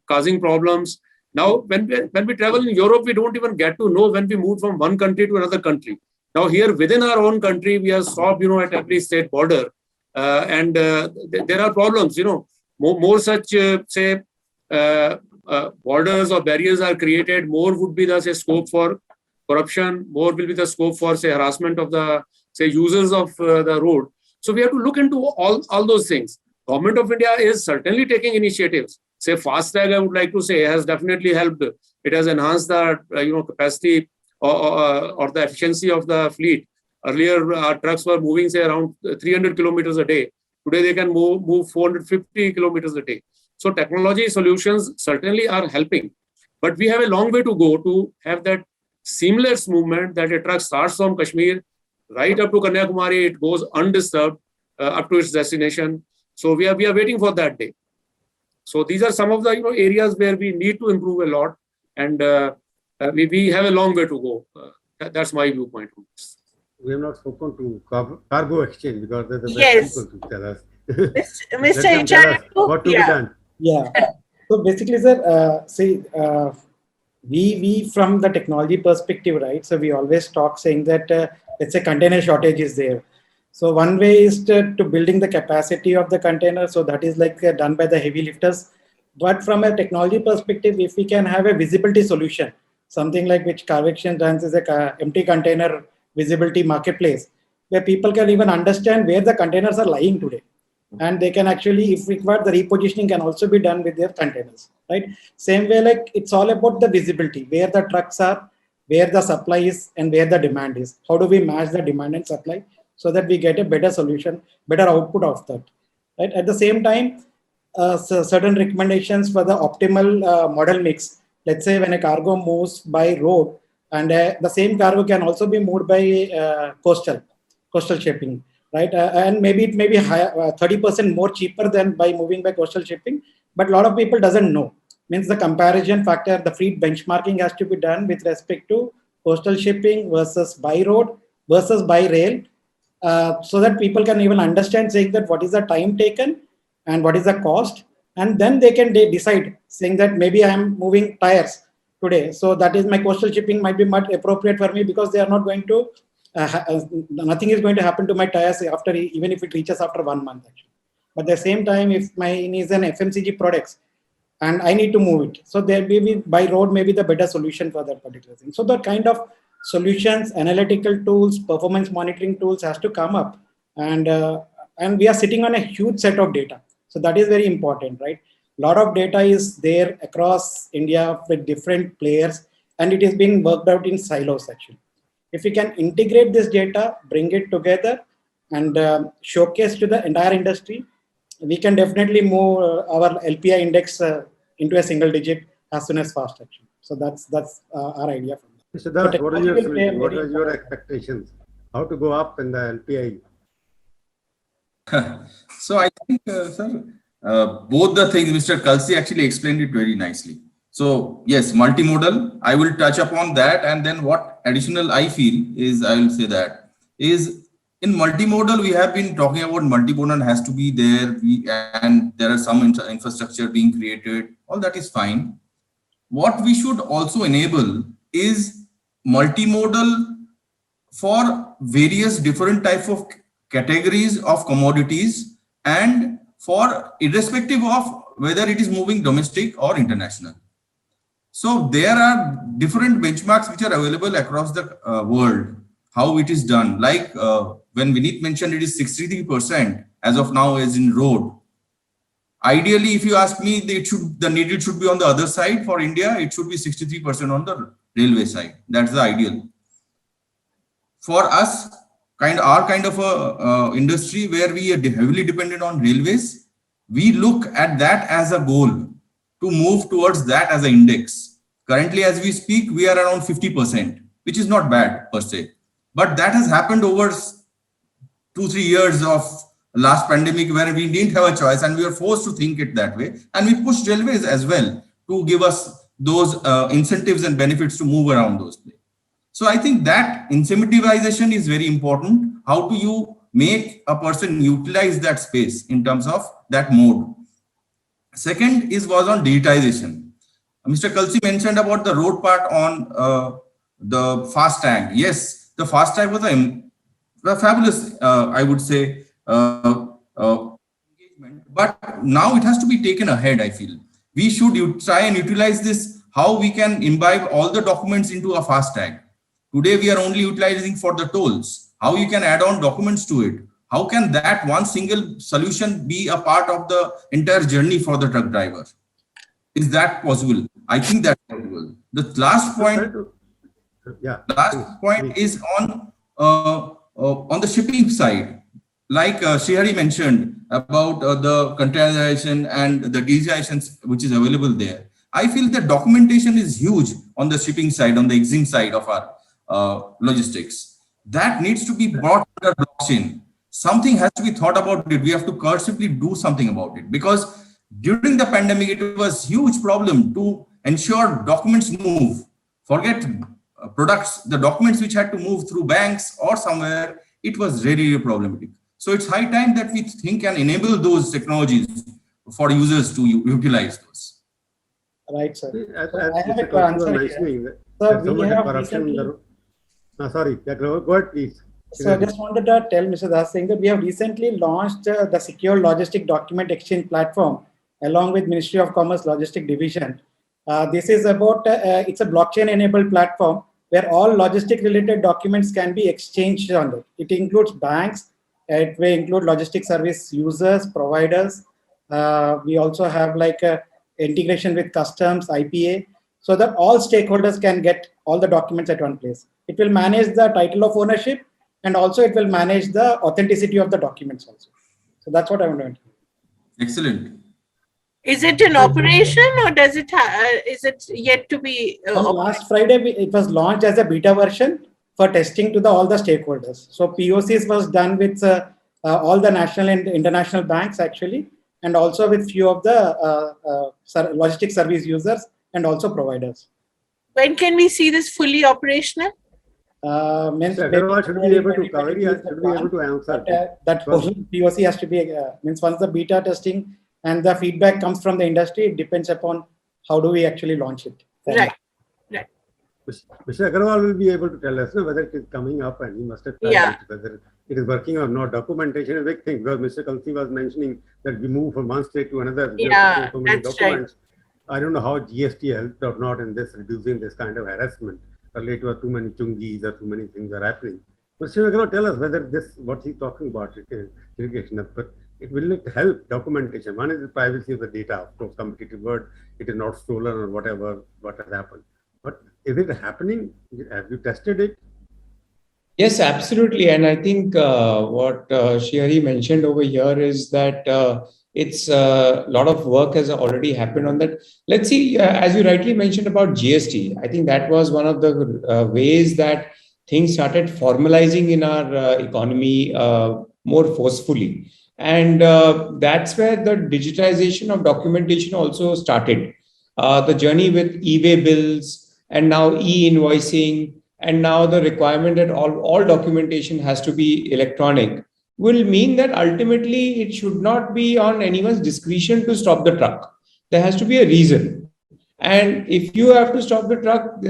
[SPEAKER 3] causing problems. Now, when we travel in Europe, we don't even get to know when we move from one country to another country. Now, here within our own country, we are stopped, at every state border. And there are problems, more such, borders or barriers are created, more would be the, scope for corruption, more will be the scope for, harassment of the, users of the road. So we have to look into all those things. Government of India is certainly taking initiatives. FASTag, I would like to say, has definitely helped. It has enhanced the, capacity or the efficiency of the fleet. Earlier, our trucks were moving, around 300 kilometers a day. Today, they can move 450 kilometers a day. So technology solutions certainly are helping. But we have a long way to go to have that seamless movement that a truck starts from Kashmir, right up to Kanyakumari, it goes undisturbed up to its destination. So we are waiting for that day. So these are some of the areas where we need to improve a lot, and we have a long way to go. That's my viewpoint on this.
[SPEAKER 6] We have not spoken to cargo exchange because they're the
[SPEAKER 1] Yes.
[SPEAKER 6] best people to tell us.
[SPEAKER 1] Mr. Icharatu,
[SPEAKER 6] What to be done?
[SPEAKER 5] Yeah. So basically, sir, we from the technology perspective, right? So we always talk saying that let's say container shortage is there. So one way is to building the capacity of the container. So that is like done by the heavy lifters. But from a technology perspective, if we can have a visibility solution, something like which Carvection runs as a empty container visibility marketplace, where people can even understand where the containers are lying today. And they can actually, if required, the repositioning can also be done with their containers, right? Same way, like it's all about the visibility, where the trucks are, where the supply is, and where the demand is. How do we match the demand and supply so that we get a better solution, better output of that, right? At the same time, so certain recommendations for the optimal model mix. Let's say when a cargo moves by road, and the same cargo can also be moved by coastal shipping. Right, and maybe it may be 30% more cheaper than by moving by coastal shipping, but a lot of people doesn't know. Means the comparison factor, the fleet benchmarking has to be done with respect to coastal shipping versus by road versus by rail, so that people can even understand saying that what is the time taken and what is the cost, and then they can decide saying that maybe I am moving tires today, so that is my coastal shipping might be much appropriate for me because they are not going to. Nothing is going to happen to my tires after, even if it reaches after 1 month actually. But at the same time, if mine is an FMCG products and I need to move it, so there may be by road may be the better solution for that particular thing. So the kind of solutions, analytical tools, performance monitoring tools has to come up, and we are sitting on a huge set of data. So that is very important, right? A lot of data is there across India with different players, and it is being worked out in silos actually. If we can integrate this data, bring it together, and showcase to the entire industry, we can definitely move our LPI index into a single digit as soon as fast action. So that's our idea from that.
[SPEAKER 6] Mr. Das, what are your
[SPEAKER 5] technology will play a
[SPEAKER 6] solutions? What
[SPEAKER 5] very
[SPEAKER 6] are your
[SPEAKER 5] important
[SPEAKER 6] expectations? How to go up in the LPI?
[SPEAKER 4] So I think, sir, both the things Mr. Kalsi actually explained it very nicely. So yes, multimodal, I will touch upon that. And then what additional I feel is, I will say that, is in multimodal, we have been talking about multimodal has to be there, and there are some infrastructure being created. All that is fine. What we should also enable is multimodal for various different types of categories of commodities, and for irrespective of whether it is moving domestic or international. So there are different benchmarks which are available across the world, how it is done. Like when Vineet mentioned, it is 63% as of now is in road. Ideally, if you ask me, the needle should be on the other side. For India, it should be 63% on the railway side. That's the ideal. For us, our kind of a industry where we are heavily dependent on railways, we look at that as a goal to move towards that as an index. Currently, as we speak, we are around 50%, which is not bad per se. But that has happened over 2-3 years of last pandemic, where we didn't have a choice and we were forced to think it that way. And we pushed railways as well to give us those incentives and benefits to move around those places. So I think that incentivization is very important. How do you make a person utilize that space in terms of that mode? Second was on digitization. Mr. Kalsi mentioned about the road part on the FASTag. Yes, the FASTag was a fabulous, I would say, engagement. But now it has to be taken ahead, I feel. We should try and utilize this, how we can imbibe all the documents into a FASTag. Today, we are only utilizing for the tolls. How you can add on documents to it? How can that one single solution be a part of the entire journey for the truck driver? Is that possible? I think that's possible. The last point is on the shipping side. Like Srihari mentioned about the containerization and the digitization which is available there. I feel the documentation is huge on the shipping side, on the EXIM side of our logistics. That needs to be brought under blockchain. Something has to be thought about it. We have to cursively do something about it, because during the pandemic, it was huge problem to ensure documents move. Forget products, the documents which had to move through banks or somewhere, it was really problematic. So it's high time that we think and enable those technologies for users to utilize those.
[SPEAKER 5] Right, sir.
[SPEAKER 6] I have a answer. Sorry, go ahead, please.
[SPEAKER 5] So I just wanted to tell Mr. Das Singh that we have recently launched the Secure Logistic Document Exchange platform along with Ministry of Commerce Logistic Division. This is about, it's a blockchain-enabled platform where all logistic-related documents can be exchanged on it. It includes banks, it will include logistic service users, providers. We also have like a integration with customs, IPA, so that all stakeholders can get all the documents at one place. It will manage the title of ownership, and also it will manage the authenticity of the documents also. So that's what I want to do.
[SPEAKER 4] Excellent.
[SPEAKER 1] Is it in operation, or does it is it yet to be?
[SPEAKER 5] Last Friday, it was launched as a beta version for testing to all the stakeholders. So POCs was done with all the national and international banks actually, and also with few of the logistic service users and also providers.
[SPEAKER 1] When can we see this fully operational?
[SPEAKER 6] Agarwal should be able to cover, should be able to answer.
[SPEAKER 5] That POC has to be, means once the beta testing and the feedback comes from the industry, it depends upon how do we actually launch it.
[SPEAKER 1] Right, right.
[SPEAKER 6] Mr. Agarwal will be able to tell us whether it is coming up, and he must have tried it, whether it is working or not. Documentation is a big thing, because Mr. Kalsi was mentioning that we move from one state to another.
[SPEAKER 1] Yeah,
[SPEAKER 6] so many
[SPEAKER 1] that's
[SPEAKER 6] documents. Right. I don't know how GST helped or not in this, reducing this kind of harassment. Earlier it was too many chungis or too many things are happening. Mr. Agarwal, tell us whether this, what he's talking about, irrigation, but it will help documentation. One is the privacy of the data, of course, competitive word, it is not stolen or whatever, what has happened. But is it happening? Have you tested it?
[SPEAKER 2] Yes, absolutely. And I think what Srihari mentioned over here is that It's a lot of work has already happened on that. Let's see, as you rightly mentioned about GST, I think that was one of the ways that things started formalizing in our economy more forcefully. And that's where the digitization of documentation also started. The journey with e-way bills and now e-invoicing, and now the requirement that all documentation has to be electronic will mean that ultimately it should not be on anyone's discretion to stop the truck. There has to be a reason. And if you have to stop the truck,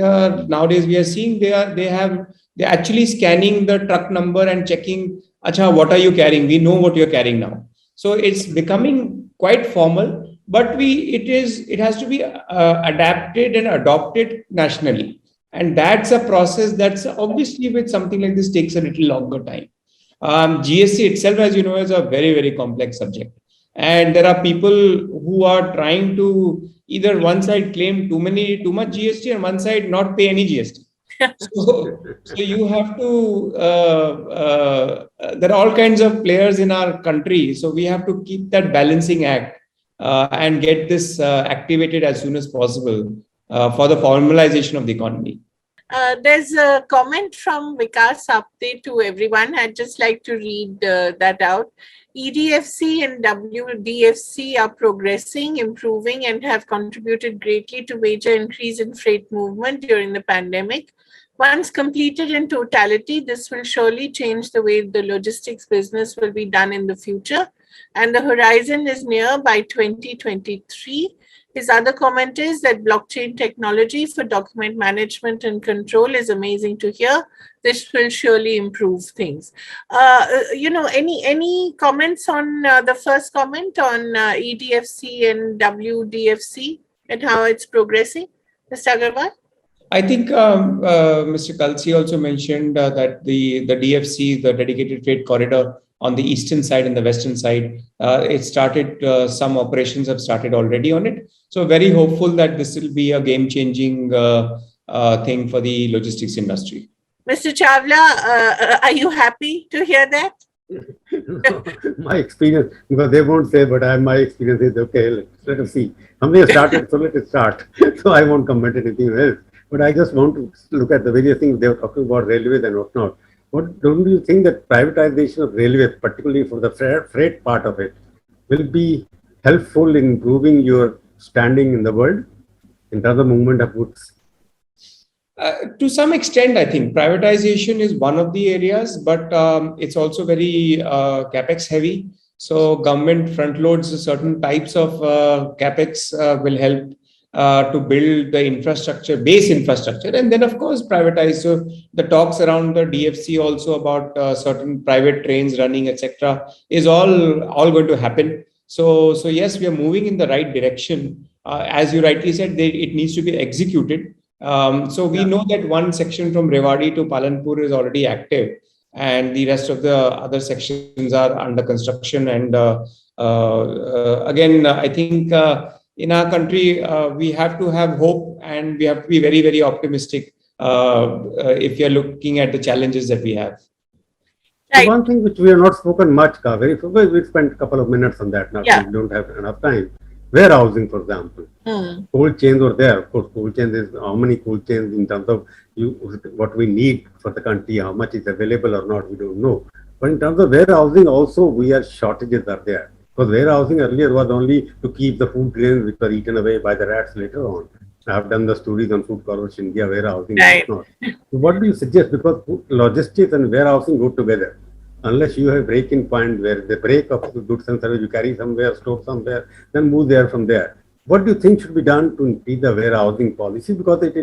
[SPEAKER 2] nowadays we are seeing they're actually scanning the truck number and checking, acha, what are you carrying? We know what you're carrying now. So it's becoming quite formal, but it has to be adapted and adopted nationally. And that's a process that's obviously with something like this takes a little longer time. GST itself, as you know, is a very, very complex subject. And there are people who are trying to either one side claim too much GST and one side not pay any GST. So you have to, there are all kinds of players in our country. So we have to keep that balancing act and get this activated as soon as possible for the formalization of the economy.
[SPEAKER 1] There's a comment from Vikas Apte to everyone. I'd just like to read that out. EDFC and WDFC are progressing, improving, and have contributed greatly to major increase in freight movement during the pandemic. Once completed in totality, this will surely change the way the logistics business will be done in the future, and the horizon is near by 2023. His other comment is that blockchain technology for document management and control is amazing to hear. This will surely improve things. Any comments on the first comment on EDFC and WDFC and how it's progressing, Mr. Agarwal?
[SPEAKER 2] I think Mr. Kalsi also mentioned that the DFC, the Dedicated Freight Corridor, on the eastern side and the western side, it started, some operations have started already on it. So very hopeful that this will be a game-changing thing for the logistics industry.
[SPEAKER 1] Mr. Chawla, are you happy to hear that?
[SPEAKER 6] My experience, because they won't say, but my experience is okay, let us see. Something started, so let it start. So I won't comment anything else. But I just want to look at the various things they were talking about, railways and whatnot. Don't you think that privatization of railways, particularly for the freight part of it, will be helpful in improving your standing in the world in terms of movement of goods?
[SPEAKER 2] To some extent, I think privatization is one of the areas, but it's also very capex heavy. So government front loads certain types of capex will help to build the infrastructure, base infrastructure, and then of course privatize. So the talks around the DFC also about certain private trains running, etc., is all going to happen. So yes, we are moving in the right direction. As you rightly said, it needs to be executed. So we know that one section from Rewari to Palanpur is already active, and the rest of the other sections are under construction. And again, I think in our country, we have to have hope, and we have to be very, very optimistic if you're looking at the challenges that we have.
[SPEAKER 6] Right. One thing which we have not spoken much, Kaveri, we spent a couple of minutes on that. Now we don't have enough time. Warehousing, for example. Cold chains were there. Of course, cold chains is how many cold chains in terms of what we need for the country, how much is available or not, we don't know. But in terms of warehousing, also shortages are there. Because warehousing earlier was only to keep the food grains which were eaten away by the rats later on. I have done the stories on Food Corporation India warehousing.
[SPEAKER 1] Right.
[SPEAKER 6] So what do you suggest? Because logistics and warehousing go together. Unless you have break-in point where the break of goods and service you carry somewhere, store somewhere, then move there from there. What do you think should be done to increase the warehousing policy? Because it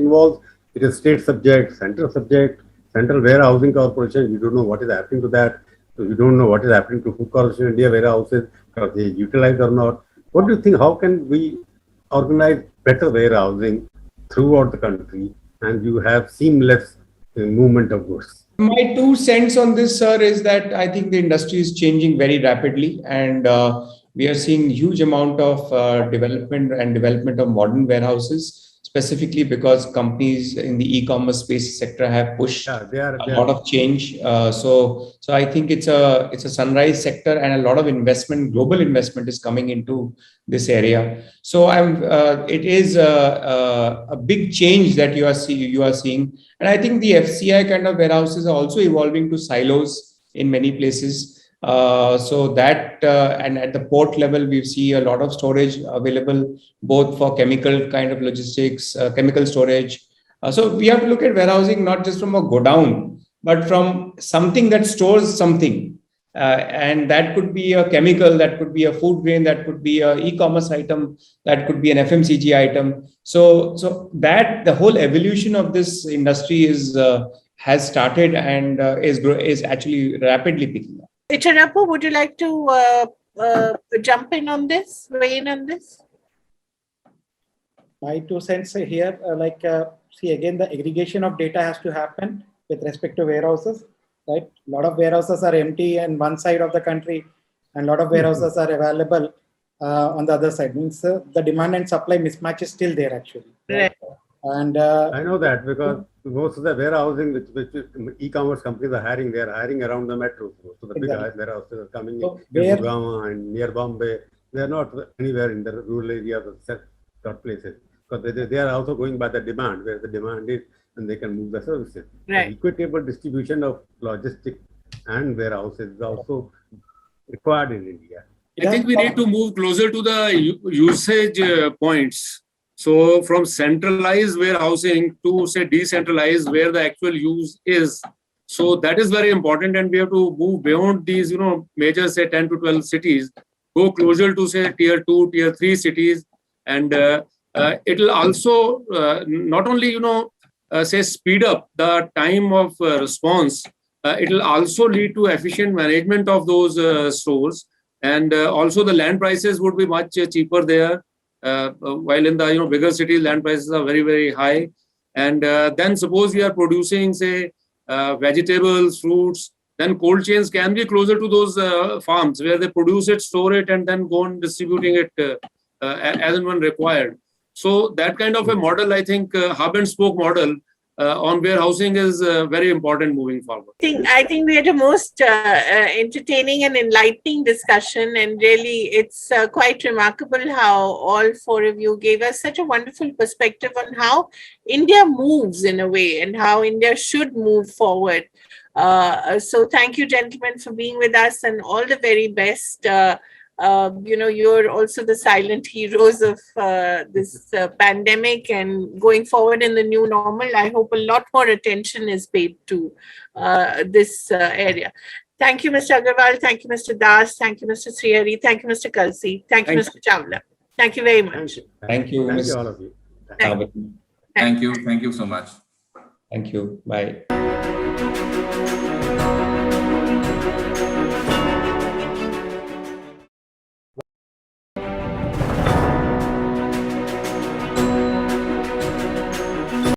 [SPEAKER 6] is state subject, central subject, Central Warehousing Corporation. You don't know what is happening to that. So you don't know what is happening to Food Corporation India warehouses, because they utilized or not. What do you think? How can we organize better warehousing throughout the country and you have seamless movement of goods?
[SPEAKER 2] My 2 cents on this, sir, is that I think the industry is changing very rapidly, and we are seeing huge amount of development of modern warehouses, specifically because companies in the e-commerce space sector have pushed a lot of change. So I think it's a sunrise sector, and a lot of investment, global investment, is coming into this area. So it is a big change that you are seeing, and I think the FCI kind of warehouses are also evolving to silos in many places. So that and at the port level, we see a lot of storage available, both for chemical kind of logistics, chemical storage. So we have to look at warehousing not just from a godown, but from something that stores something. And that could be a chemical, that could be a food grain, that could be an e-commerce item, that could be an FMCG item. So that the whole evolution of this industry has started and is actually rapidly picking up.
[SPEAKER 1] Echenappu, would you like to jump in on this, weigh in on this?
[SPEAKER 5] My 2 cents here, see, again, the aggregation of data has to happen with respect to warehouses, right? A lot of warehouses are empty on one side of the country, and a lot of warehouses are available on the other side. Means the demand and supply mismatch is still there, actually.
[SPEAKER 1] Right.
[SPEAKER 5] And
[SPEAKER 6] I know that because most of the warehousing which e-commerce companies are hiring, they are hiring around the metros. So the big warehouses are coming in Gurgaon and near Bombay. They are not anywhere in the rural areas or set places, because they are also going by the demand, where the demand is, and they can move the services.
[SPEAKER 1] Right.
[SPEAKER 6] The equitable distribution of logistics and warehouses is also required in India.
[SPEAKER 3] I think we need to move closer to the usage points. So from centralized warehousing to, say, decentralized, where the actual use is. So that is very important, and we have to move beyond these, major, say, 10 to 12 cities, go closer to, say, tier 2, tier 3 cities. And it will also not only, say, speed up the time of response, it will also lead to efficient management of those stores. And also the land prices would be much cheaper there. While in the bigger cities, land prices are very, very high. And then suppose we are producing, say, vegetables, fruits, then cold chains can be closer to those farms where they produce it, store it, and then go on distributing it as and when required. So that kind of a model, I think, hub and spoke model on warehousing is very important moving forward.
[SPEAKER 1] I think we had a most entertaining and enlightening discussion, and really it's quite remarkable how all 4 of you gave us such a wonderful perspective on how India moves in a way and how India should move forward. So thank you, gentlemen, for being with us, and all the very best. You're also the silent heroes of this pandemic, and going forward in the new normal, I hope a lot more attention is paid to this area. Thank you, Mr. Agarwal. Thank you, Mr. Das. Thank you, Mr. Srihari. Thank you, Mr. Kalsi. Thank you, Mr. Chawla. Thank you very much.
[SPEAKER 2] Thank you,
[SPEAKER 6] Thank you, all of you.
[SPEAKER 4] Thank you. Thank you so much.
[SPEAKER 2] Thank you. Bye.